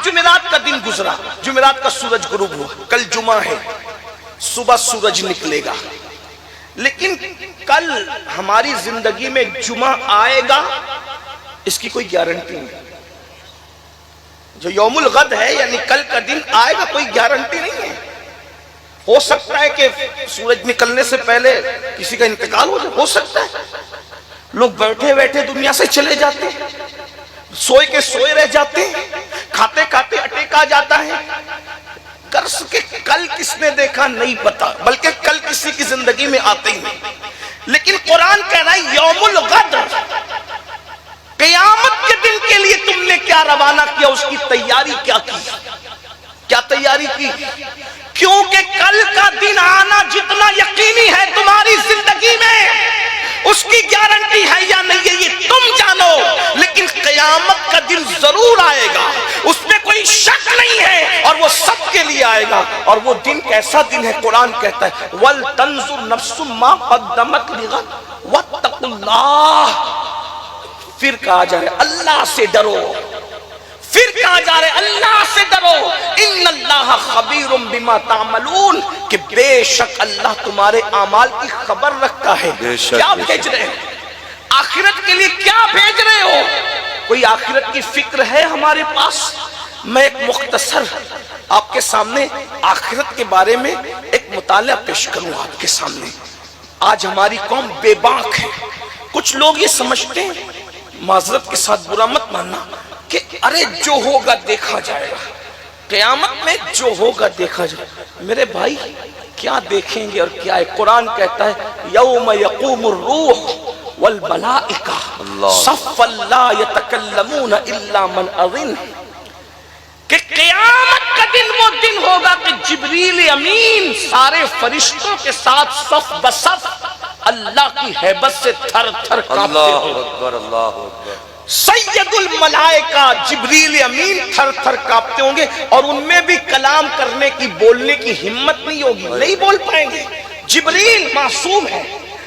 جمعرات کا دن گزرا، جمعرات کا سورج غروب ہوا، کل جمعہ ہے، صبح سورج نکلے گا، لیکن کل ہماری زندگی میں جمعہ آئے گا اس کی کوئی گارنٹی نہیں۔ جو یوم الغد ہے یعنی کل کا دن آئے گا کوئی گارنٹی نہیں ہے۔ ہو سکتا ہے کہ سورج نکلنے سے پہلے کسی کا انتقال ہو جائے، ہو سکتا ہے، لوگ بیٹھے بیٹھے دنیا سے چلے جاتے ہیں، سوئے کے سوئے رہ جاتے ہیں، کھاتے کھاتے اٹیک آ جاتا ہے۔ قرض کے کل کس نے دیکھا نہیں پتا، بلکہ کل کسی کی زندگی میں آتے ہی نہیں، لیکن قرآن کہہ رہا ہے یوم الغد، قیامت کے دن کے لیے تم نے کیا روانہ کیا، اس کی تیاری کیا کی، کیا تیاری کی؟ کیونکہ کل کا دن آنا جتنا یقینی ہے تمہاری زندگی میں، اس کی گارنٹی ہے یا نہیں ہے یہ تم جانو، لیکن قیامت کا دن ضرور آئے گا، اس میں کوئی شک نہیں ہے، اور وہ سب کے لیے آئے گا۔ اور وہ دن کیسا دن ہے؟ قرآن کہتا ہے وَلْتَنْظُرْ نَفْسٌ مَا قَدَّمَتْ لِغَدٍ وَاتَّقُوا اللَّهَ۔ پھر کہا جا رہا ہے اللہ سے ڈرو، پھر کہا جا رہا ہے اللہ سے ڈرو، ان اللہ خبیر بما تعملون، کہ بے شک اللہ تمہارے اعمال کی خبر رکھتا ہے۔ کیا بھیج رہے ہیں؟ آخرت کے لیے کیا بھیج رہے ہو؟ کوئی آخرت کی فکر ہے ہمارے پاس؟ میں ایک مختصر آپ کے سامنے آخرت کے بارے میں ایک مطالعہ پیش کروں آپ کے سامنے۔ آج ہماری قوم بے باک ہے، کچھ لوگ یہ سمجھتے ہیں، معذرت کے ساتھ برا مت ماننا، کہ ارے جو ہوگا دیکھا جائے گا، قیامت میں جو ہوگا دیکھا جائے گا۔ میرے بھائی کیا دیکھیں گے اور کیا ہے؟ قرآن کہتا ہے یوم یقوم الروح والملائکہ صفا لا یتکلمون الا من اذن، کہ قیامت کا دن وہ دن ہوگا کہ جبریل امین سارے فرشتوں کے ساتھ صف بصف اللہ کی ہیبت سے تھر تھر کانپتے ہوں گے۔ سید الملائکہ جبریل امین تھر تھر کانپتے ہوں گے، اور ان میں بھی کلام کرنے کی، بولنے کی ہمت نہیں ہوگی، نہیں بول پائیں گے۔ جبریل معصوم ہے،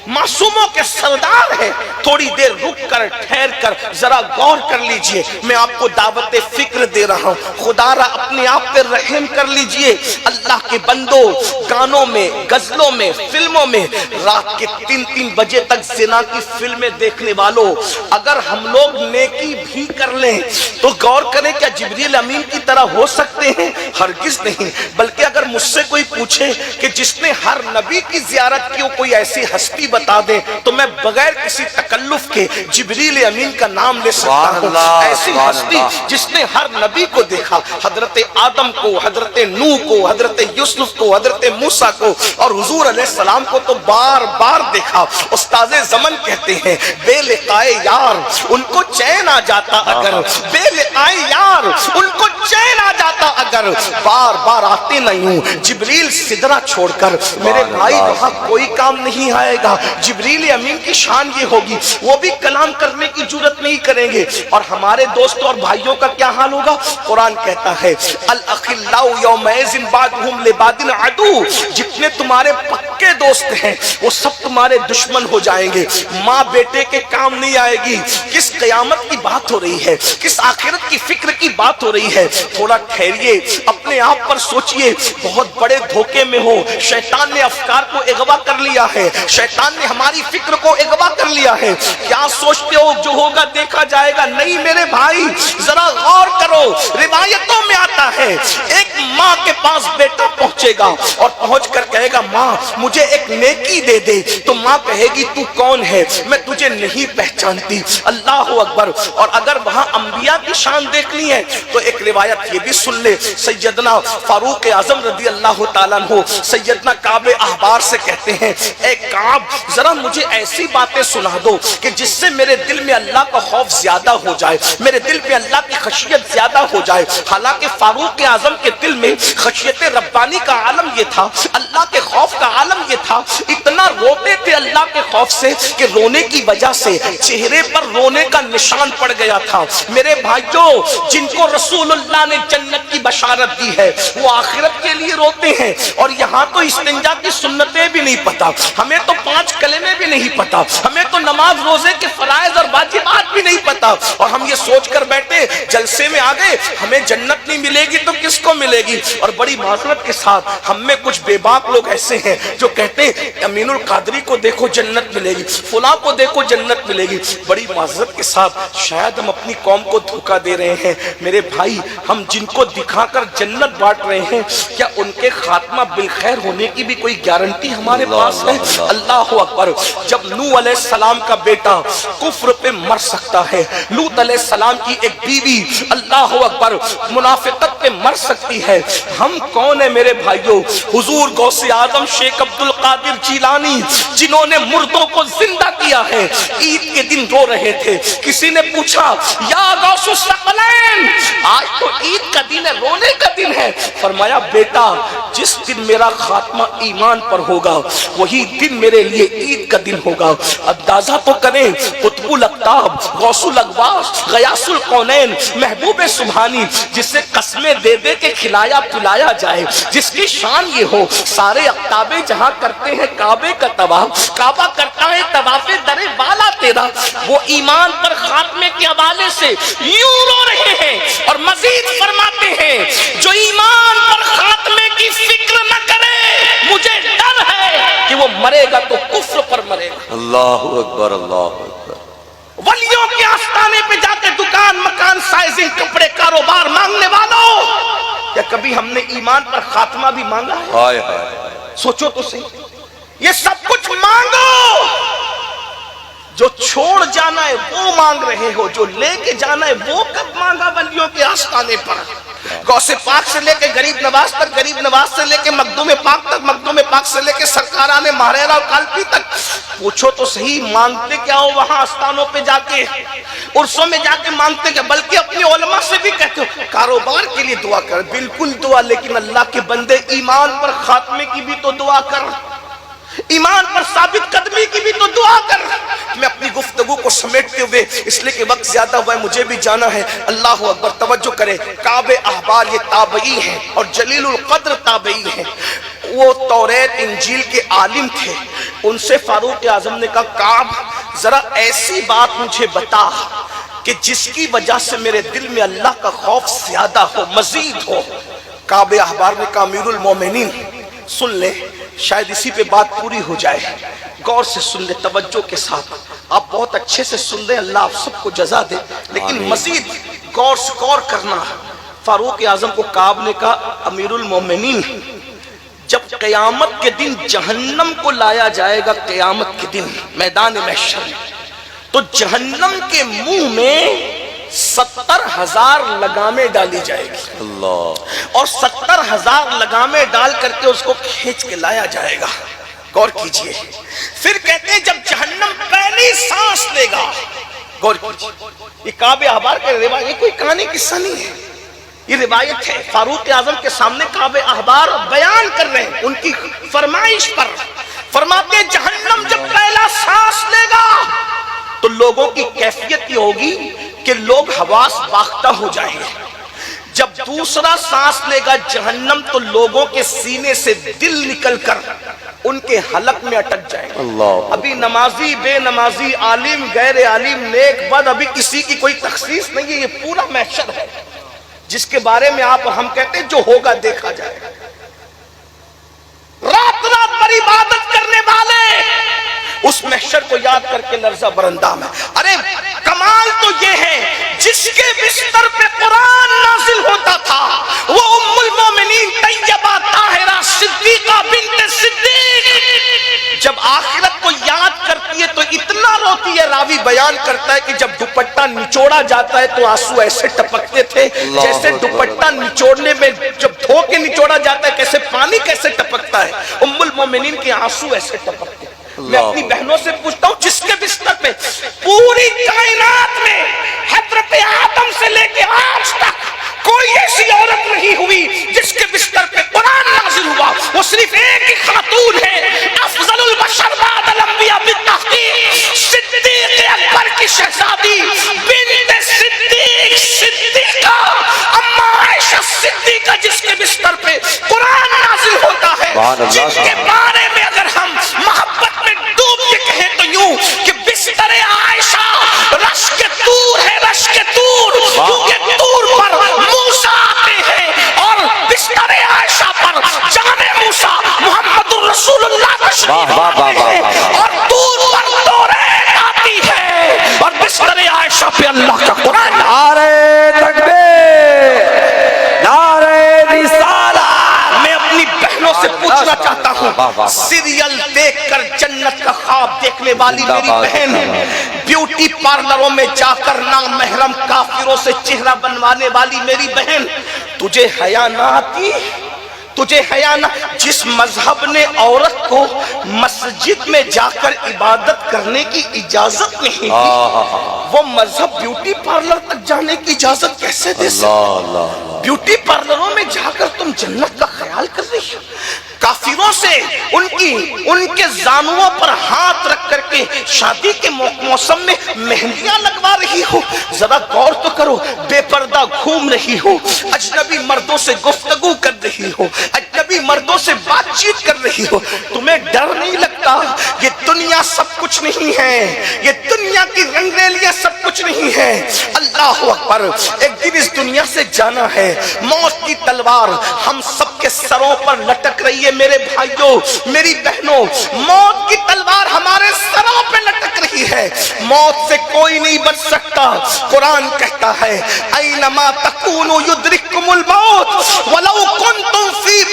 معصوموں کے سردار ہے۔ تھوڑی دیر رک کر ٹھہر کر ذرا غور کر لیجئے، میں آپ کو دعوت فکر دے رہا ہوں، خدا را اپنے آپ پہ رحم کر لیجئے۔ اللہ کے بندوں، گانوں میں، غزلوں میں، فلموں میں رات کے 3 بجے تک زنا کی فلمیں دیکھنے والوں، اگر ہم لوگ نیکی بھی کر لیں تو غور کریں کیا جبریل امین کی طرح ہو سکتے ہیں؟ ہرگز نہیں۔ بلکہ اگر مجھ سے کوئی پوچھے کہ جس نے ہر نبی کی زیارت کی کوئی ایسی ہستی بتا دیں، تو میں بغیر کسی تکلف کے جبریل امین کا نام لے سکتا ہوں۔ ایسی ہستی جس نے ہر نبی کو دیکھا، حضرت آدم کو، حضرت نوح کو، حضرت یوسف کو، حضرت موسیٰ کو، اور حضور علیہ السلام کو تو بار بار دیکھا۔ استاد زمن کہتے ہیں بے لقائے یار ان کو چین آ جاتا اگر، بے لقائے یار ان کو چین آ جاتا اگر، بار بار آتے نہیں ہوں جبریل سدرہ چھوڑ کر۔ میرے بھائی وہاں کوئی کام نہیں آئے گا۔ جبریل امین کی شان یہ ہوگی وہ بھی کلام کرنے کی جرت نہیں کریں گے۔ اور ہمارے دوستوں اور بھائیوں کا کیا حال ہوگا؟ قرآن کہتا ہے الاخلاء یومئذ بعضهم لبعض عدو، جتنے تمہارے پکے دوست ہیں وہ سب تمہارے دشمن ہو جائیں گے۔ ماں بیٹے کے کام نہیں آئے گی۔ کس قیامت کی بات ہو رہی ہے، کس آخرت کی فکر کی بات ہو رہی ہے؟ تھوڑا ٹھہریے، اپنے آپ پر سوچئے، بہت بڑے دھوکے میں ہو۔ شیطان نے افکار کو اغوا کر لیا ہے، شیطان نے ہماری فکر کو اغوا کر لیا ہے۔ کیا سوچتے ہو جو ہوگا دیکھا جائے گا؟ نہیں میرے بھائی، ذرا غور کرو۔ روایتوں میں آتا ہے ایک ماں کے پاس بیٹا پہنچے گا اور پہنچ کر کہے گا ماں مجھے ایک نیکی دے دے، تو ماں کہے گی تو کون ہے؟ میں تجھے نہیں پہچانتی۔ اللہ اکبر۔ اور اگر وہاں انبیاء کی شان دیکھنی ہے تو ایک روایت یہ بھی سن لے، سیدنا فاروق اعظم رضی اللہ تعالیٰ عنہ سیدنا کعب احبار سے کہتے ہیں اے کعب ذرا مجھے ایسی باتیں سنا دو کہ جس سے میرے دل میں اللہ کا خوف زیادہ ہو جائے، میرے دل میں اللہ کی خشیت زیادہ ہو جائے۔ حالانکہ فاروق فاروق اعظم کے دل میں خشیت ربانی کا عالم یہ تھا، اللہ کے خوف کا عالم یہ تھا، اتنا روتے تھے اللہ کے خوف سے کہ رونے کی وجہ سے چہرے پر رونے کا نشان پڑ گیا تھا۔ میرے بھائیوں، جن کو رسول اللہ نے جنت کی بشارت دی ہے وہ آخرت کے لیے روتے ہیں، اور یہاں تو استنجا کی سنتیں بھی نہیں پتا، ہمیں تو 5 کلمے بھی نہیں پتا، ہمیں تو نماز روزے کے فرائض اور واجبات بھی نہیں پتا، اور ہم یہ سوچ کر بیٹھے جلسے میں آ گئے ہمیں جنت نہیں ملے گی تو کس کو ملے گی۔ اور بڑی معذرت کے ساتھ ہم میں کچھ بے باک لوگ ایسے ہیں جو کہتے ہیں امین القادری کو دیکھو جنت ملے گی، فلاں کو دیکھو جنت ملے گی۔ بڑی معذرت کے ساتھ شاید ہم اپنی قوم کو دھوکہ دے رہے ہیں۔ میرے بھائی، ہم جن کو دکھا کر جنت بانٹ رہے ہیں، کیا ان کے خاتمہ بالخیر ہونے کی بھی کوئی گارنٹی ہمارے پاس ہے؟ اللہ اکبر۔ جب نوح علیہ السلام کا بیٹا کفر پہ مر سکتا ہے، لوط علیہ السلام کی ایک بیوی اللہ اکبر منافقت پہ مر سکتی ہے، ہم کون ہیں میرے بھائیوں؟ حضور غوث اعظم شیخ عبد القادر جیلانی جنہوں نے مردوں کو زندہ کیا ہے، عید کے دن رو رہے تھے۔ کسی نے پوچھا یا غوث الثقلین، آج تو عید کا دن ہے، رونے کا دن ہے۔ فرمایا بیٹا، جس دن میرا خاتمہ ایمان پر ہوگا وہی دن میرے لیے عید کا دن ہوگا۔ اندازہ تو کریں، قطب الاقطاب، غوث الاغواث، غیاث الکونین، محبوب سبحانی، جسے قسمیں دے دے کے کھلایا پلایا جائے، جس کی شان یہ ہو سارے اقطاب جہاں کرتے ہیں کعبے کا طواف، کعبہ کرتا ہے طواف در والا تیرا، وہ ایمان پر خاتمے کے حوالے سے یوں رو رہے ہیں اور مزید فرماتے ہیں جو ایمان پر خاتمے کی فکر نہ کرے مجھے ڈر ہے کہ وہ مرے گا تو کفر پر مرے گا۔ اللہ اکبر، اللہ اکبر۔ ولیوں کے آستانے پہ جا کے دکان مکان سائزنگ کپڑے کاروبار مانگنے والوں، کیا کبھی ہم نے ایمان پر خاتمہ بھی مانگا ہے؟ ہائے ہائے، سوچو تو صحیح، یہ سب کچھ مانگو، جو چھوڑ جانا ہے وہ مانگ رہے ہو، جو لے کے جانا ہے وہ کب مانگا ولیوں کے آستانے پر؟ غوث پاک سے لے کے غریب نواز تک، غریب نواز سے لے کے مخدوم پاک تک، مخدوم پاک سے لے کے سرکاران ماہرہ و کالپی تک، پوچھو تو صحیح مانگتے کیا ہو وہاں آستانوں پہ جا کے، عرصوں میں جا کے مانگتے کیا؟ بلکہ اپنے علماء سے بھی کہتے ہو کاروبار کے لیے دعا کر، بالکل دعا، لیکن اللہ کے بندے ایمان پر خاتمے کی بھی تو دعا کر، ایمان پر ثابت قدمی کی بھی تو دعا کر۔ میں اپنی گفتگو کو سمیٹتے ہوئے، اس لیے کہ وقت زیادہ ہوا ہے، مجھے بھی جانا ہے، اللہ اکبر، توجہ کرے۔ کعب احبار یہ تابعی ہیں اور جلیل القدر تابعی ہیں، وہ توریت انجیل کے عالم تھے۔ ان سے فاروق اعظم نے کہا کعب ذرا ایسی بات مجھے بتا کہ جس کی وجہ سے میرے دل میں اللہ کا خوف زیادہ ہو، مزید ہو۔ کعب احبار نے کہا امیر المومنین سن لے، شاید اسی پہ بات پوری ہو جائے، غور سے سن لے، توجہ کے ساتھ، آپ بہت اچھے سے سن لیں، اللہ آپ سب کو جزا دے، لیکن مزید غور سے غور کرنا۔ فاروق اعظم کو کعب نے کہا امیر المومنین، جب قیامت کے دن جہنم کو لایا جائے گا، قیامت کے دن میدان محشر میں، تو جہنم کے منہ میں 70,000 لگامیں ڈالی جائے گی، اللہ، اور 70,000 لگامیں ڈال کر کے اس کو کھینچ کے لایا جائے گا۔ غور کیجئے، پھر کہتے ہیں جب جہنم پہلی سانس لے گا، غور کیجئے، یہ کعب احبار کا روایت، یہ کوئی کہانی قصہ نہیں ہے، یہ روایت ہے۔ فاروق اعظم کے سامنے کعب احبار بیان کر رہے ہیں ان کی فرمائش پر، فرماتے ہیں جہنم جب پہلا سانس لے گا تو لوگوں کی کیفیت یہ ہوگی کہ لوگ حواس باختہ ہو جائیں گے۔ جب دوسرا سانس لے گا جہنم تو لوگوں کے سینے سے دل نکل کر ان کے حلق میں اٹک جائے گا۔ اللہ، ابھی نمازی بے نمازی، عالم غیر عالم، نیک بد، ابھی کسی کی کوئی تخصیص نہیں ہے، یہ پورا محشر ہے جس کے بارے میں ہم کہتے ہیں جو ہوگا دیکھا جائے گا۔ رات رات پر عبادت کرنے والے اس محشر کو یاد کر کے لرزہ برندام ہے۔ ارے کمال تو یہ ہے جس کے بستر پہ قرآن نازل ہوتا تھا وہ ام المومنین طیبہ طاہرہ صدیقہ بنت صدیق جب آخرت کو یاد کرتی ہے تو اتنا روتی ہے، راوی بیان کرتا ہے کہ جب دوپٹہ نچوڑا جاتا ہے تو آنسو ایسے ٹپکتے تھے جیسے دوپٹہ نچوڑنے میں جب دھو کے نچوڑا جاتا ہے کیسے پانی کیسے ٹپکتا ہے، ام المومنین کے آنسو ایسے ٹپکتے ہیں۔ میں اپنی بہنوں سے پوچھتا ہوں جس کے بستر پہ پوری کائنات میں حضرت آدم سے لے کے آج تک کوئی ایسی عورت نہیں وحی ہوئی، جس کے بستر پہ قرآن نازل ہوا، وہ صرف ایک ہی خاتون ہے، افضل البشر بعد الانبیاء بالتحقیق، صدیق اکبر کی شہزادی بنت صدیق صدیقہ اما عائشہ صدیقہ، جس کے بستر پہ قرآن نازل ہوتا ہے، جن کے بارے میں اگر ہم محبت میں ڈوب کے کہیں تو یوں کہ بستر عائشہ رشک طور ہے، رشک طور، کیونکہ طور پر موسیٰ آتے ہیں اور بستر عائشہ پر جان موسیٰ محمد الرسول اللہ تشریف آتے ہیں، اور طور پر توریت آتی ہے، اور بستر عائشہ پہ اللہ کا قرآن۔ نعرہ تکبیر، نعرہ رسالت۔ میں اپنی بہنوں سے پوچھنا چاہتا ہوں، سیریل دیکھ کر جنت کا خواب دیکھنے والی میری بہن، بیوٹی پارلروں میں جا کر نامحرم کافروں سے چہرہ بنوانے والی میری بہن، تجھے حیا نہ آتی؟ تجھے حیا نہ؟ جس مذہب نے عورت کو مسجد میں جا کر عبادت کرنے کی اجازت نہیں دی، وہ مذہب بیوٹی پارلر تک جانے کی اجازت کیسے دے سکتا؟ بیوٹی پارلروں میں جا کر تم جنت کا خیال کر رہی ہو، کافروں سے ان کے زانووں پر ہاتھ رکھ کر کے شادی کے موسم میں مہندیاں لگوا رہی ہو۔ ذرا غور تو کرو، بے پردہ گھوم رہی ہو، اجنبی مردوں سے گفتگو کر رہی ہو، اجنبی مردوں سے بات چیت کر رہی ہو، تمہیں ڈر نہیں لگتا؟ یہ دنیا سب کچھ نہیں ہے، یہ دنیا کی رنگریلیاں سب کچھ نہیں ہے۔ اللہ اکبر، ایک دن اس دنیا سے جانا ہے، موت کی تلوار ہم سب کے سروں پر لٹک رہی ہے۔ میرے بھائیوں، میری بہنوں، موت کی تلوار ہمارے سروں پہ لٹک رہی ہے، موت سے کوئی نہیں بچ سکتا۔ قرآن کہتا ہے اینما تکونوا یدرککم الموت ولو کنتم فی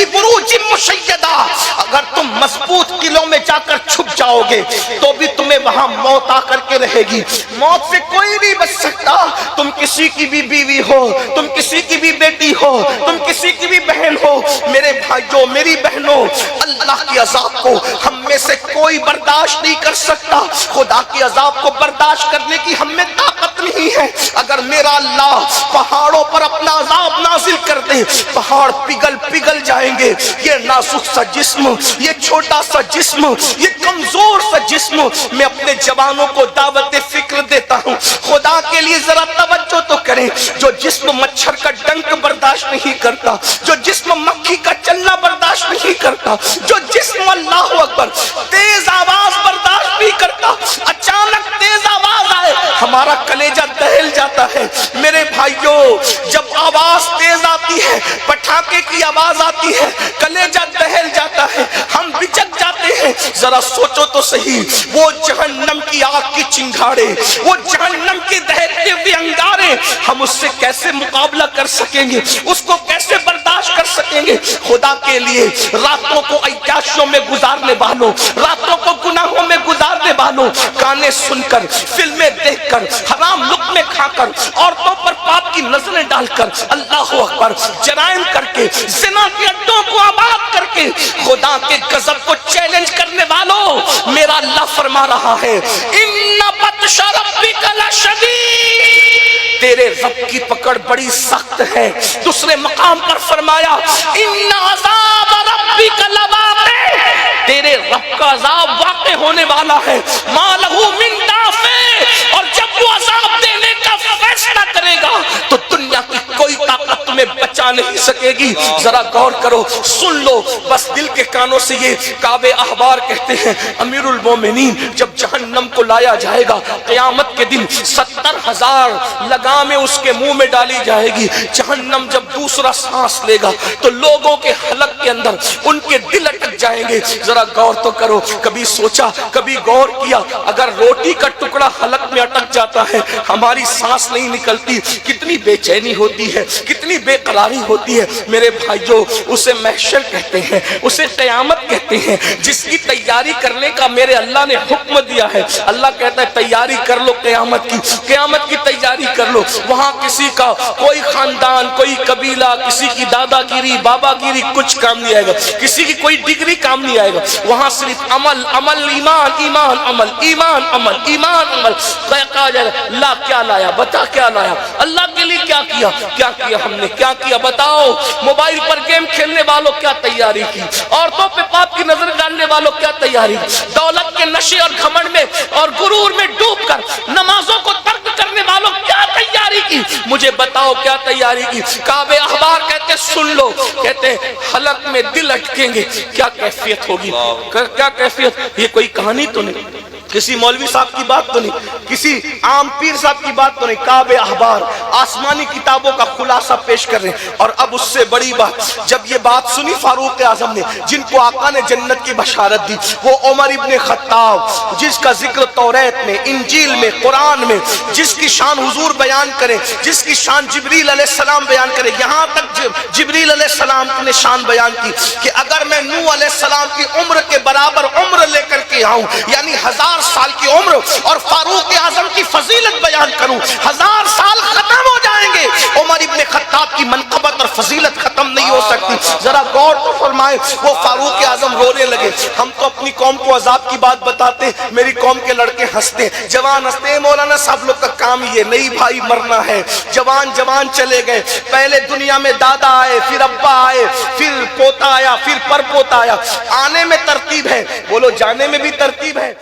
بروج مشیدہ، اگر تم مضبوط قلعوں میں جا کر چھپ جاؤ گے تو بھی تمہیں وہاں موت آ کر کے رہے گی، موت سے کوئی نہیں بچ سکتا۔ تم کسی کی بھی بیوی ہو، تم کسی کی بھی بیٹی ہو، تم کسی کی بھی بہن ہو، میرے بھائیوں میری بہنوں، اللہ کی عذاب کو ہم میں سے کوئی برداشت نہیں کر سکتا، خدا کی عذاب کو برداشت کرنے کی ہم میں طاقت نہیں ہے۔ اگر میرا اللہ پہاڑوں پر اپنا عذاب نازل کر دے، پہاڑ پگھل جائیں گے۔ یہ نازک سا جسم، یہ چھوٹا سا جسم، یہ کمزور سا جسم، میں اپنے جوانوں کو دعوت فکر دیتا ہوں، خدا کے لیے ذرا توجہ تو کریں۔ جو جسم مچھر کا ڈنک برداشت نہیں کرتا، جو جسم مکھی کا چلنا برداشت نہیں کرتا، جو جسم اللہ اکبر تیز آواز برداشت نہیں کرتا، اچانک تیز آواز آئے ہمارا کلیجہ دہل جاتا ہے۔ میرے بھائیوں، جب آواز تیز آتی ہے، پٹاخے کی آواز آتی ہے، کلیجہ دہل جاتا ہے، ہم بچک جاتے ہیں۔ ذرا سوچو تو صحیح، وہ جہنم کی آگ کی چنگاڑے، وہ جہنم کے دہتے ہوئے انگارے، ہم اس سے کیسے مقابلہ کر سکیں گے؟ اس کو کیسے برداشت کر سکیں گے؟ خدا کے لیے راتوں کو عیاشیوں میں گزارنے والوں، راتوں کو گناہوں میں گزارنے والوں، گانے سن کر، فلمیں دیکھ کر، حرام لقمے کھا کر، عورتوں پر پاپ کی نظریں ڈال کر، اللہ اکبر، جرائم کر کے، زنا کے اڈوں کو آباد کر کے، خدا کے غضب کو چیلنج کرنے والوں، میرا اللہ فرما رہا ہے ان بطش ربک لشدید، تیرے رب کی پکڑ بڑی سخت ہے۔ دوسرے مقام پر فرمایا ان عذاب ربک لواقع، تیرے رب کا عذاب واقع ہونے والا ہے، ما لہ من دافع، اور جب وہ عذاب دینے کا فیصلہ کرے گا تو دنیا کی کوئی طاقت تمہیں بچا نہیں سکے گی۔ ذرا غور کرو، سن لو، بس دل کے کانوں سے یہ کعب احبار کہتے ہیں امیر المومنین جب جہنم کو لایا جائے گا قیامت کے دن 70,000 لگامیں اس کے منہ میں ڈالی جائے گی۔ جہنم جب دوسرا سانس لے گا تو لوگوں کے حلق کے اندر ان کے دل اٹک جائیں گے۔ ذرا غور تو کرو، کبھی سوچا، کبھی غور کیا، اگر روٹی کا ٹکڑا حلق میں اٹک جاتا ہے، ہماری سانس نہیں نکلتی، کتنی بے چینی ہوتی ہے، کتنی بے قراری داڑھی ہوتی ہے میرے بھائیو اسے محشر کہتے ہیں, اسے قیامت کہتے ہیں, جس کی تیاری کرنے کا میرے اللہ نے حکم دیا ہے. اللہ کہتا ہے تیاری کر لو قیامت کی تیاری کر لو. وہاں کسی کا کوئی خاندان, کوئی قبیلہ, کسی کی دادا گیری بابا گیری کچھ کام نہیں آئے گا, کسی کی کوئی ڈگری کام نہیں آئے گا. وہاں صرف عمل عمل ایمان ایمان عمل ایمان عمل ایمان عمل. کہا جائے گا اللہ کیا لایا, بتا کیا لایا, اللہ کے لیے کیا کیا ہم نے کیا کیا بتاؤ. موبائل پر گیم کھیلنے والوں کیا تیاری کی, عورتوں پہ پاپ کی نظر ڈالنے والوں کیا تیاری کی, دولت کے نشے اور گھمنڈ میں اور غرور میں ڈوب کر نمازوں کو ترک کرنے والوں کیا تیاری کی, مجھے بتاؤ کیا تیاری کی. کعب احبار کہتے سن لو, کہتے حلق میں دل اٹکیں گے, کیا کیفیت ہوگی, کیا کیفیت. یہ کوئی کہانی تو نہیں, کسی مولوی صاحب کی بات تو نہیں, کسی عام پیر صاحب کی بات تو نہیں. کعب احبار آسمانی کتابوں کا خلاصہ پیش کر رہے ہیں. اور اب اس سے بڑی بات, جب یہ بات سنی فاروق اعظم نے جن کو آقا نے جنت کی بشارت دی, وہ عمر ابن خطاب جس کا ذکر توریت میں, انجیل میں, قرآن میں, جس کی شان حضور بیان کرے, جس کی شان جبریل علیہ السلام بیان کرے. یہاں تک جبریل علیہ السلام نے شان بیان کی کہ اگر میں نوح علیہ السلام کی عمر کے برابر عمر لے کر کے آؤں, یعنی 1000 سال کی عمر, اور فاروق اعظم کی فضیلت بیان کروں, 1000 سال ختم ہو جائیں گے, عمر ابن خطاب کی منقبت اور فضیلت ختم نہیں ہو سکتی. ذرا غور تو فرمائیں. وہ فاروق اعظم رونے لگے. ہم تو اپنی قوم کو عذاب کی بات بتاتے, میری قوم کے لڑکے ہنستے, جوان ہنستے. مولانا صاحب لوگ کا کام یہ نہیں بھائی, مرنا ہے. جوان چلے گئے, پہلے دنیا میں دادا آئے, پھر ابا آئے, پھر پوتا آیا, پھر پر پوتا آیا. آنے میں ترتیب ہے, بولو جانے میں بھی ترتیب ہے.